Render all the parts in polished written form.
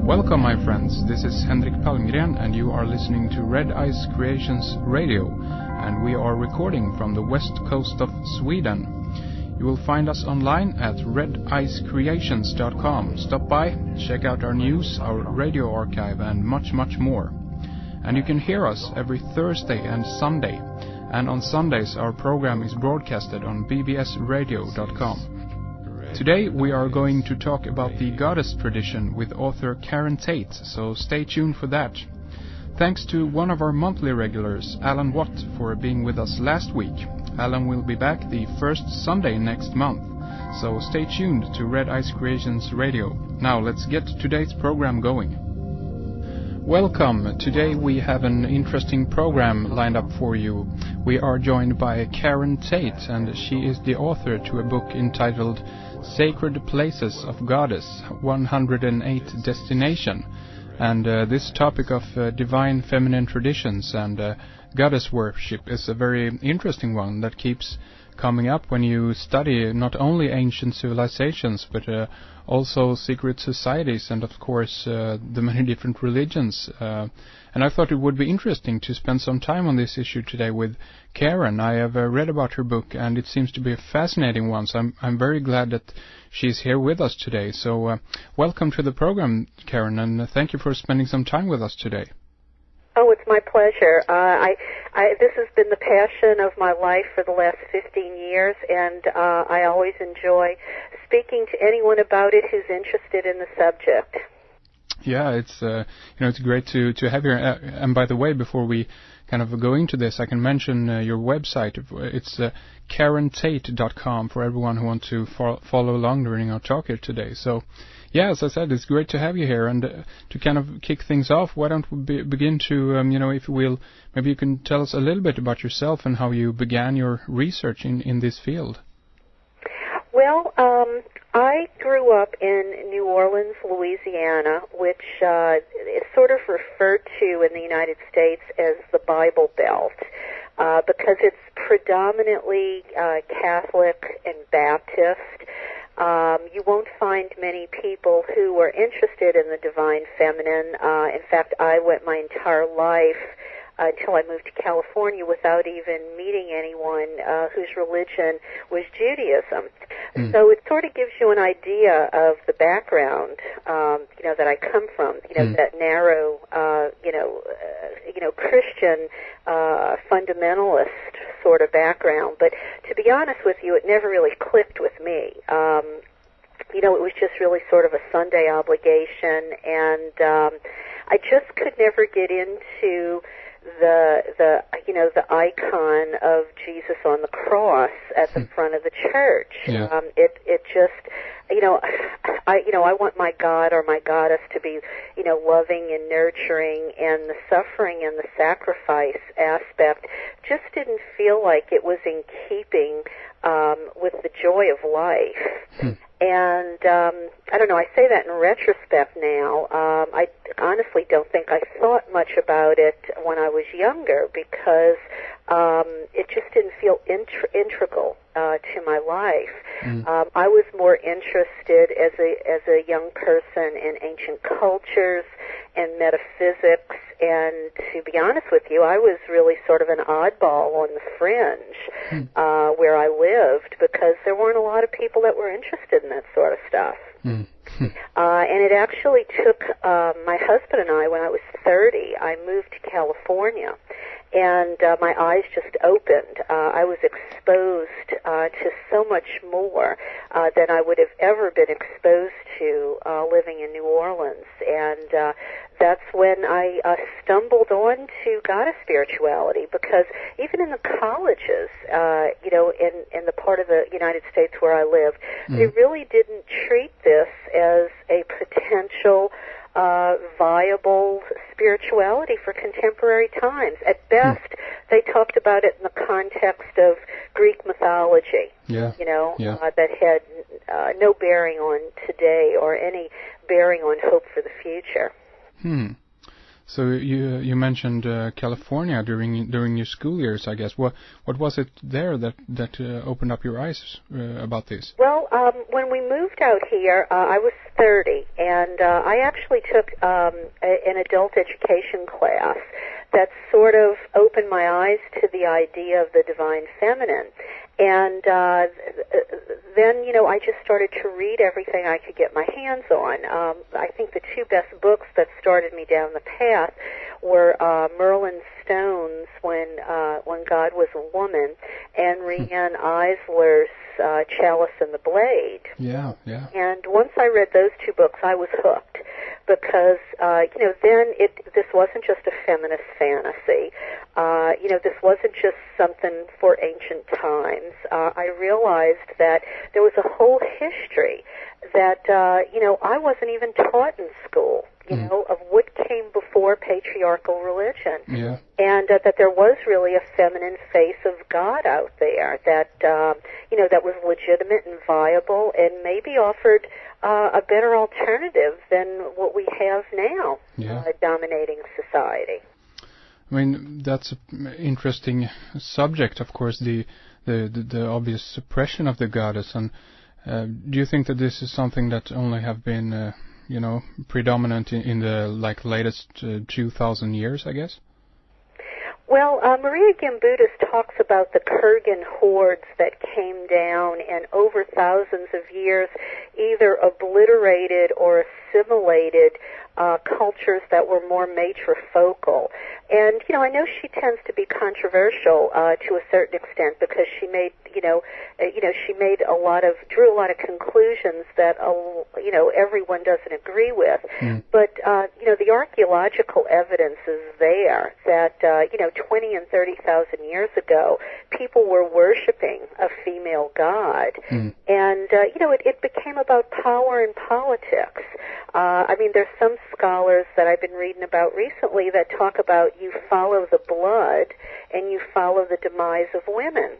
Welcome, my friends. This is Henrik Palmgren, and you are listening to Red Ice Creations Radio, and we are recording from the west coast of Sweden. You will find us online at redicecreations.com. Stop by, check out our news, our radio archive, and much, much more. And you can hear us every Thursday and Sunday. And on Sundays, our program is broadcasted on bbsradio.com. Today we are going to talk about the goddess tradition with author Karen Tate, so stay tuned for that. Thanks to one of our monthly regulars, Alan Watt, for being with us last week. Alan will be back the first Sunday next month, so stay tuned to Red Ice Creations Radio. Now let's get today's program going. Welcome. Today we have an interesting program lined up for you. We are joined by Karen Tate, and she is the author to a book entitled Sacred Places of Goddess, 108 Destination. And this topic of divine feminine traditions and goddess worship is a very interesting one that keeps coming up when you study not only ancient civilizations but also secret societies and of course the many different religions. And I thought it would be interesting to spend some time on this issue today with Karen. I have read about her book and it seems to be a fascinating one, so I'm very glad that she's here with us today. So welcome to the program, Karen, and thank you for spending some time with us today. Oh, it's my pleasure. This has been the passion of my life for the last 15 years, and I always enjoy speaking to anyone about it who's interested in the subject. Yeah, it's it's great to have you. And by the way, before we kind of go into this, I can mention your website. It's KarenTate.com for everyone who wants to follow along during our talk here today. So, yeah, as I said, it's great to have you here. And to kind of kick things off, why don't we begin to, if you will, maybe you can tell us a little bit about yourself and how you began your research in this field. Well, I grew up in New Orleans, Louisiana, which is sort of referred to in the United States as the Bible Belt, because it's predominantly Catholic and Baptist. You won't find many people who are interested in the divine feminine. In fact, I went my entire life until I moved to California without even meeting anyone whose religion was Judaism. So it sort of gives you an idea of the background, that I come from, that narrow, Christian fundamentalist sort of background. But to be honest with you, it never really clicked with me. It was just really sort of a Sunday obligation, and I just could never get into the icon of Jesus on the cross at the front of the church. Yeah. It just, I want my God or my goddess to be, loving and nurturing, and the suffering and the sacrifice aspect just didn't feel like it was in keeping with the joy of life. And I don't know, I say that in retrospect now. I honestly don't think I thought much about it when I was younger because it just didn't feel integral to my life. I was more interested as a young person in ancient cultures and metaphysics, and to be honest with you, I was really sort of an oddball on the fringe where I lived because there weren't a lot of people that were interested in that sort of stuff. And it actually took my husband and I, when I was 30, I moved to California, and my eyes just opened. I was exposed to so much more than I would have ever been exposed to living in New Orleans, and that's when I stumbled on to goddess spirituality, because even in the colleges, in the part of the United States where I lived, they really didn't treat this as a potential viable spirituality for contemporary times. At best, they talked about it in the context of Greek mythology, that had no bearing on today or any bearing on hope for the future. So you mentioned California during your school years, I guess. What was it there that opened up your eyes about this? Well, when we moved out here, I was 30, and I actually took an adult education class that sort of opened my eyes to the idea of the divine feminine. And then, I just started to read everything I could get my hands on. I think the two best books that started me down the path were Merlin Stone's When God Was a Woman and Rianne Eisler's Chalice and the Blade. Yeah. And once I read those two books, I was hooked because, then this wasn't just a feminist fantasy. This wasn't just something for ancient times. I realized that there was a whole history that, I wasn't even taught in school, of what came before patriarchal religion. Yeah. And that there was really a feminine face of God out there that, that was legitimate and viable and maybe offered a better alternative than what we have now, dominating society. I mean, that's an interesting subject, of course, the obvious suppression of the goddess. And do you think that this is something that only have been, predominant in the latest 2,000 years, I guess? Well, Maria Gimbutas talks about the Kurgan hordes that came down and over thousands of years either obliterated or assimilated cultures that were more matrifocal. And, I know she tends to be controversial to a certain extent because she made, she made drew a lot of conclusions that, everyone doesn't agree with. But, the archaeological evidence is there that, 20 and 30,000 years ago, people were worshiping a female god. And, it became about power and politics. There's some scholars that I've been reading about recently that talk about you follow the blood and you follow the demise of women.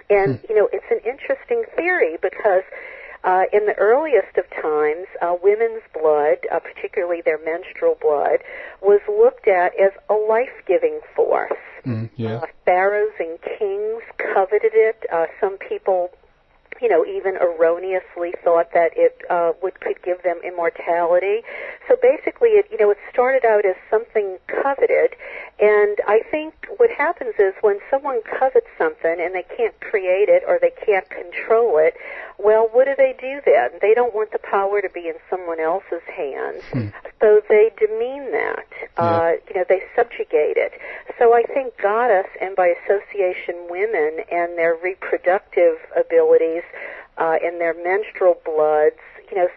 And, it's an interesting theory because in the earliest of times, women's blood, particularly their menstrual blood, was looked at as a life-giving force. Pharaohs and kings coveted it. Some people, even erroneously thought that it could give them immortality. So basically, it started out as something coveted, and I think what happens is when someone covets something and they can't create it or they can't control it, well, what do they do then? They don't want the power to be in someone else's hands, so they demean that. They subjugate it. So I think goddess, and by association women, and their reproductive abilities and their menstrual bloods,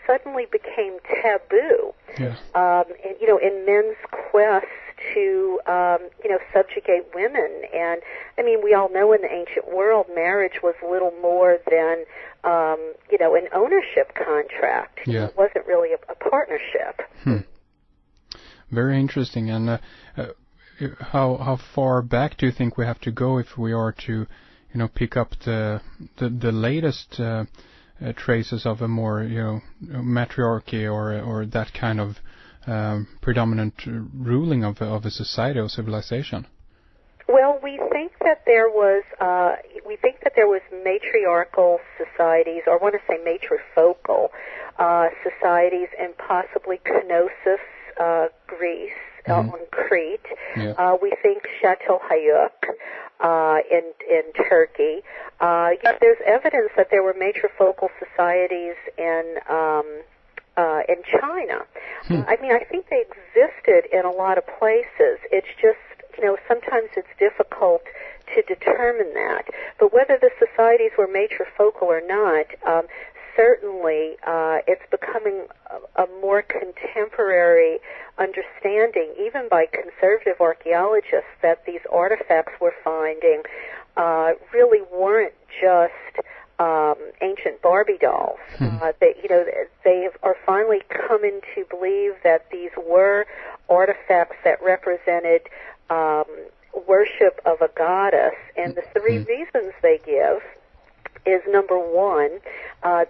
suddenly became taboo. Yes. In men's quest to, subjugate women. And, we all know in the ancient world, marriage was little more than, an ownership contract. Yeah. It wasn't really a partnership. Very interesting. And how far back do you think we have to go if we are to, pick up the latest traces of a more, matriarchy or that kind of predominant ruling of a society or civilization? Well, we think that there was matriarchal societies, or I want to say matrifocal societies, in possibly Knossos, Greece, on Crete. Yeah. We think Chateau Hayuk in Turkey. There's evidence that there were matrifocal societies in China. I think they existed in a lot of places. It's just, sometimes it's difficult to determine that. But whether the societies were matrifocal or not, certainly it's becoming a more contemporary understanding, even by conservative archaeologists, that these artifacts we're finding really weren't just ancient Barbie dolls. They are finally coming to believe that these were artifacts that represented worship of a goddess, and the three reasons they give is, number one,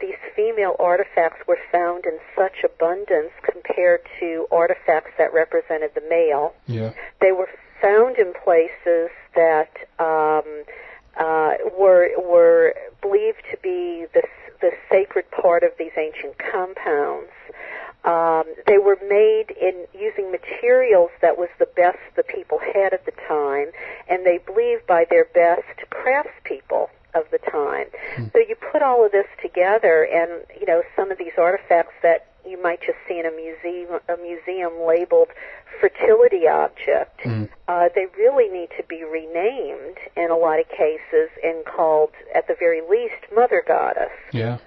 these female artifacts were found in such abundance compared to artifacts that represented the male. Yeah. They were found in places that were believed to be the sacred part of these ancient compounds. They were made using materials that was the best the people had at the time, and they believed by their best craftspeople of the time. So you put all of this together, and some of these artifacts that you might just see in a museum labeled fertility object, they really need to be renamed in a lot of cases and called, at the very least, Mother Goddess. Yeah.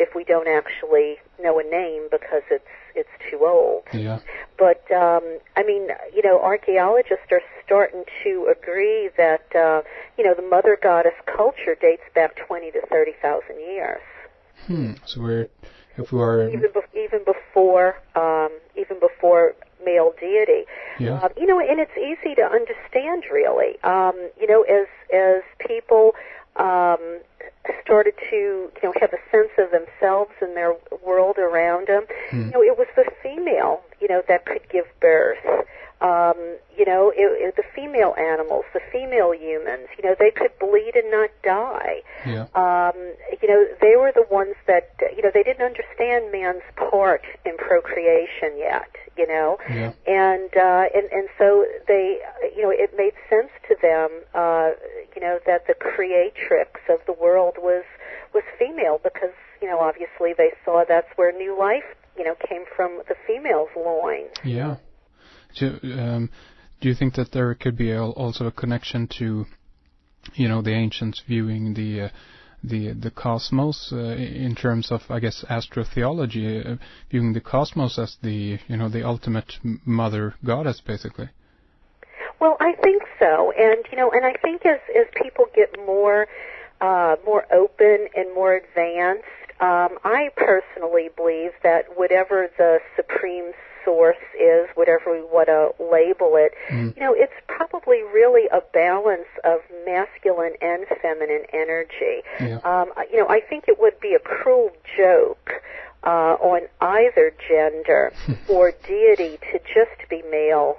If we don't actually know a name because it's too old. Yeah. But archaeologists are starting to agree that the Mother Goddess culture dates back 20 to 30,000 years. So if we are even before male deity. Yeah. And it's easy to understand, really. As people started to have a sense of themselves and their world around them, it was the female, that could give birth. The female animals, the female humans, they could bleed and not die. Yeah. They were the ones that, they didn't understand man's part in procreation yet, Yeah. and so they, it made sense to them, that the creatrix of the world was female because, obviously they saw that's where new life, came from the female's loins. Yeah. So, do you think that there could be also a connection to, the ancients viewing the cosmos in terms of, I guess, astrotheology, viewing the cosmos as the ultimate mother goddess, basically? Well, I think so, and I think as people get more open and more advanced, I personally believe that whatever the supreme source is, whatever we want to label it, it's probably really a balance of masculine and feminine energy. Yeah. I think it would be a cruel joke on either gender for deity to just be male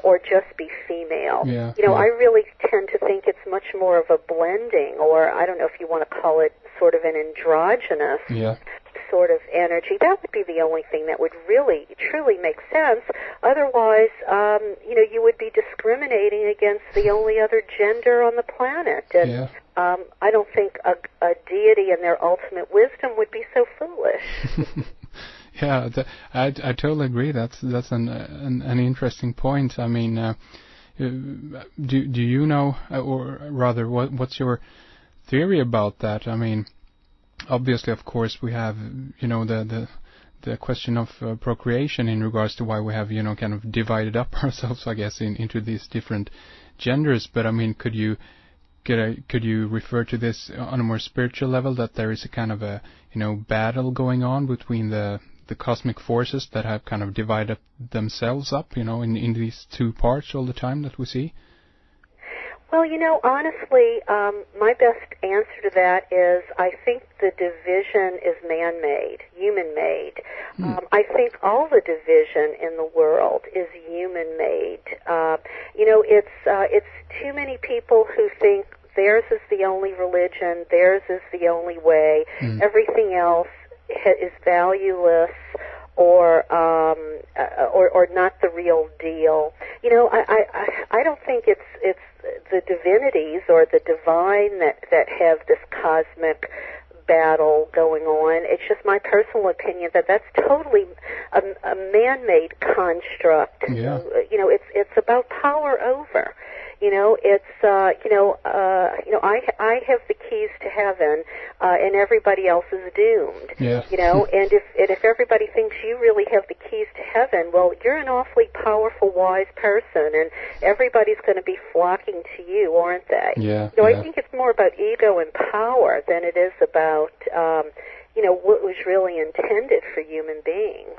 or just be female. Yeah. I really tend to think it's much more of a blending, or I don't know if you want to call it sort of an androgynous sort of energy. That would be the only thing that would really, truly make sense. Otherwise, you would be discriminating against the only other gender on the planet. And I don't think a deity in their ultimate wisdom would be so foolish. Yeah, I totally agree. That's an interesting point. I mean, do you know, or rather, what's your theory about that? I mean, obviously, of course, we have the question of procreation in regards to why we have kind of divided up ourselves, I guess, into these different genders. But I mean, could you refer to this on a more spiritual level, that there is a kind of a battle going on between the cosmic forces that have kind of divided themselves up, in these two parts all the time that we see? Well, honestly, my best answer to that is I think the division is man-made, human-made. I think all the division in the world is human-made. It's too many people who think theirs is the only religion, theirs is the only way, everything else is valueless or not the real deal. I don't think it's the divinities or the divine that have this cosmic battle going on. It's just my personal opinion that that's totally a man-made construct. Yeah. It's about power over. I have the keys to heaven, and everybody else is doomed. Yeah. And if everybody thinks you really have the keys to heaven, well, you're an awfully powerful, wise person, and everybody's going to be flocking to you, aren't they? Yeah. I think it's more about ego and power than it is about, what was really intended for human beings.